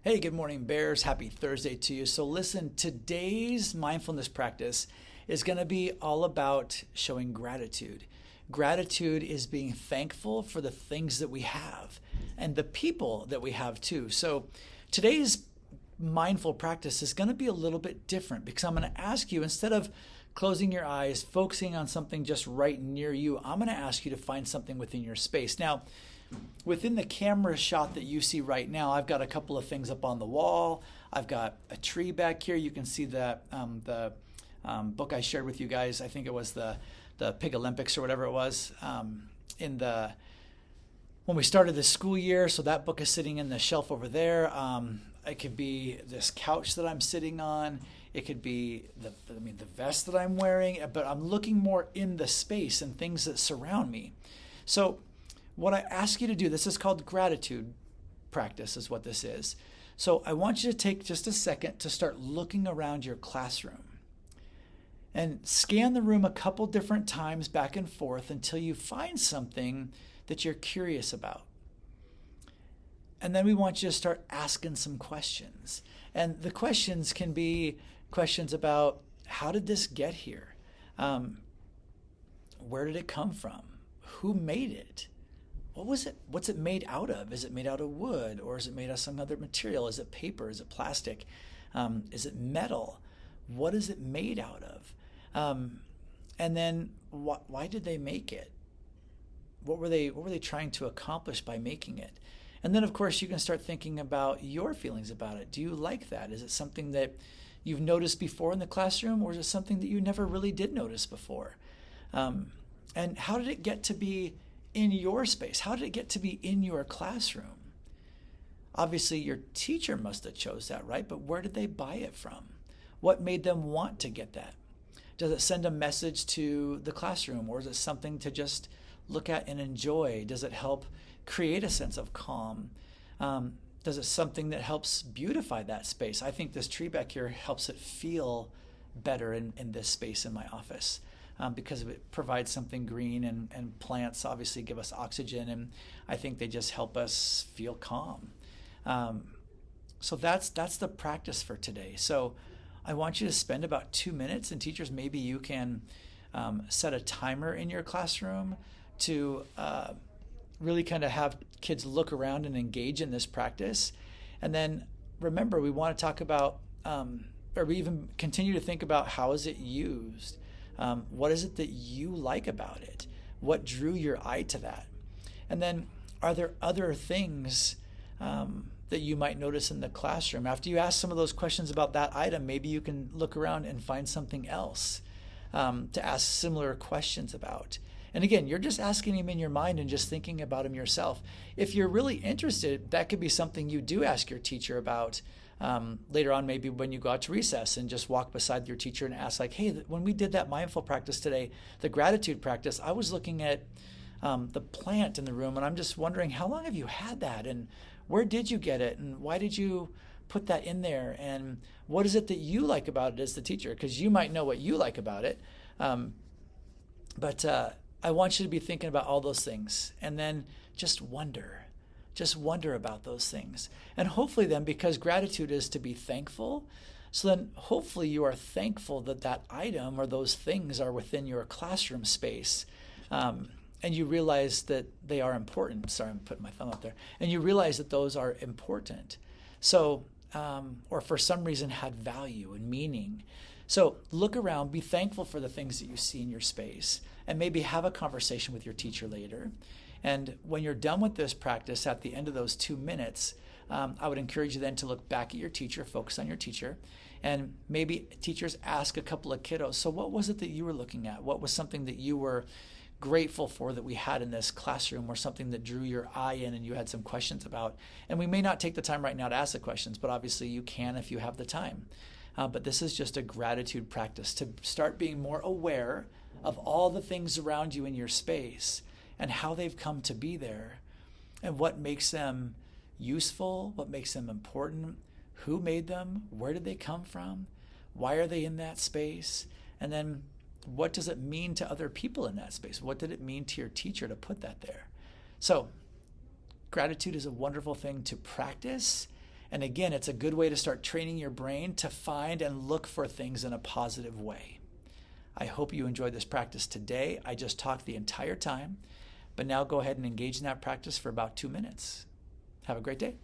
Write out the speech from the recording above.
Hey, good morning, Bears. Happy Thursday to you. So, listen, today's mindfulness practice is going to be all about showing gratitude. Gratitude is being thankful for the things that we have and the people that we have too. So, today's mindful practice is going to be a little bit different because I'm going to ask you, instead of closing your eyes, focusing on something just right near you, I'm going to ask you to find something within your space. Now, within the camera shot that you see right now, I've got a couple of things up on the wall. I've got a tree back here. You can see that the book I shared with you guys. I think it was the Pig Olympics or whatever it was when we started the school year. So that book is sitting in the shelf over there. It could be this couch that I'm sitting on. It could be the vest that I'm wearing. But I'm looking more in the space and things that surround me. So what I ask you to do, this is called gratitude practice, is what this is. So I want you to take just a second to start looking around your classroom and scan the room a couple different times back and forth until you find something that you're curious about. And then we want you to start asking some questions. And the questions can be questions about, how did this get here? Where did it come from? Who made it? What was it? What's it made out of? Is it made out of wood, or is it made out of some other material? Is it paper? Is it plastic? Is it metal? What is it made out of? And then why did they make it? What were they trying to accomplish by making it? And then, of course, you can start thinking about your feelings about it. Do you like that? Is it something that you've noticed before in the classroom, or is it something that you never really did notice before? And how did it get to be in your space? How did it get to be in your classroom? Obviously, your teacher must have chose that, right? But where did they buy it from? What made them want to get that? Does it send a message to the classroom, or is it something to just look at and enjoy? Does it help create a sense of calm? Does it something that helps beautify that space? I think this tree back here helps it feel better in this space in my office. Because it provides something green, and plants obviously give us oxygen, and I think they just help us feel calm. So that's the practice for today. So I want you to spend about 2 minutes, and teachers, maybe you can set a timer in your classroom to really kind of have kids look around and engage in this practice. And then remember, we want to talk about, or we even continue to think about, how is it used? What is it that you like about it? What drew your eye to that? And then, are there other things that you might notice in the classroom? After you ask some of those questions about that item, maybe you can look around and find something else to ask similar questions about. And again, you're just asking him in your mind and just thinking about him yourself. If you're really interested, that could be something you do ask your teacher about later on, maybe when you go out to recess, and just walk beside your teacher and ask, like, hey, when we did that mindful practice today, the gratitude practice, I was looking at the plant in the room, and I'm just wondering, how long have you had that, and where did you get it, and why did you put that in there, and what is it that you like about it as the teacher? Because you might know what you like about it, but I want you to be thinking about all those things, and then just wonder about those things. And hopefully then, because gratitude is to be thankful, so then hopefully you are thankful that that item or those things are within your classroom space. And you realize that they are important. Sorry, I'm putting my thumb up there. And you realize that those are important. So, or for some reason had value and meaning. So look around, be thankful for the things that you see in your space, and maybe have a conversation with your teacher later. And when you're done with this practice, at the end of those 2 minutes, I would encourage you then to look back at your teacher, focus on your teacher, and maybe teachers ask a couple of kiddos, so what was it that you were looking at? What was something that you were grateful for that we had in this classroom, or something that drew your eye in and you had some questions about? And we may not take the time right now to ask the questions, but obviously you can if you have the time. But this is just a gratitude practice to start being more aware of all the things around you in your space, and how they've come to be there, and what makes them useful, what makes them important, who made them, where did they come from, why are they in that space, and then what does it mean to other people in that space? What did it mean to your teacher to put that there? So gratitude is a wonderful thing to practice, And again, it's a good way to start training your brain to find and look for things in a positive way. I hope you enjoyed this practice today. I just talked the entire time, but now go ahead and engage in that practice for about 2 minutes. Have a great day.